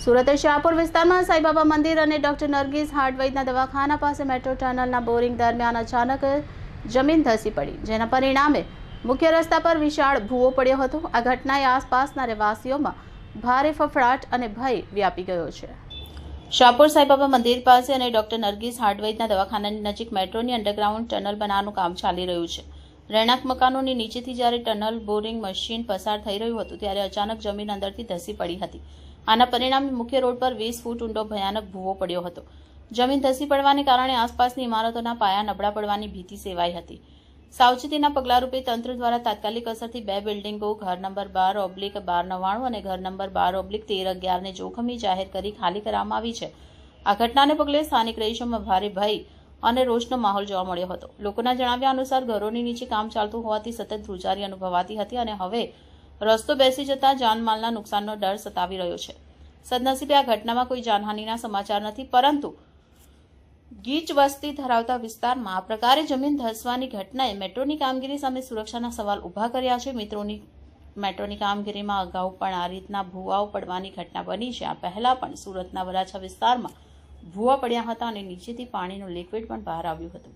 સુરત શાહપુર વિસ્તારમાં સાંઈબાબા મંદિર અને ડોક્ટર નરગીસ હાર્ટવેઝના દવાખાના પાસે મેટ્રો ટનલના બોરિંગ દરમિયાન અચાનક જમીન ધસી પડી, જેના પરિણામે મુખ્ય રસ્તા પર વિશાળ ભૂવો પડ્યો હતો। આ ઘટનાએ આસપાસના રહેવાસીઓમાં ભારે ફફડાટ અને ભય વ્યાપી ગયો છે। શાહપુર સાંઈબાબા મંદિર પાસે અને ડોક્ટર નરગીસ હાર્ટવેઝના દવાખાનાની નજીક મેટ્રોની અંડરગ્રાઉન્ડ ટનલ બનાવવાનું કામ ચાલી રહ્યું છે। રહેણાંક મકાનોની નીચેથી જ્યારે ટનલ બોરિંગ મશીન પસાર થઈ રહ્યું હતું ત્યારે અચાનક જમીન અંદરથી ધસી પડી હતી। આના પરિણામે મુખ્ય રોડ પર 20 ફૂટ ઊંડો ભયાનક ભૂવો પડ્યો હતો। જમીન ધસી પડવાને કારણે આસપાસની ઇમારતોના પાયા નબળા પડવાની ભીતિ સેવાઈ હતી। સાવચેતીના પગલાંરૂપે તંત્ર દ્વારા તાત્કાલિક અસરથી 2 બિલ્ડિંગો ઘર નંબર 12/1299 અને ઘર નંબર 12/1311 ને જોખમી જાહેર કરી ખાલી કરવામાં આવી છે। આ ઘટનાને પગલે સ્થાનિક રહીશોમાં ભારે ભય અને રોષનો માહોલ જોવા મળ્યો હતો। લોકોના જણાવ્યા અનુસાર ઘરોની નીચે કામ ચાલતું હોવાથી સતત ધ્રુજારી અનુભવાતી હતી અને હવે રસ્તો બેસી જતા જાનમાલના નુકસાનનો ડર સતાવી રહ્યો છે। સદનસીબે આ ઘટનામાં કોઈ જાનહાનિના સમાચાર નથી, પરંતુ ગીચ વસ્તી ધરાવતા વિસ્તારમાં આ પ્રકારે જમીન ધસવાની ઘટનાએ મેટ્રોની કામગીરી સામે સુરક્ષાના સવાલ ઊભા કર્યા છે। મેટ્રોની કામગીરીમાં અગાઉ પણ આ રીતના ભૂવાઓ પડવાની ઘટના બની છે। આ પહેલા પણ સુરતના વરાછા વિસ્તારમાં ભૂવા પડ્યા હતા અને નીચેથી પાણીનું લિક્વિડ પણ બહાર આવ્યું હતું।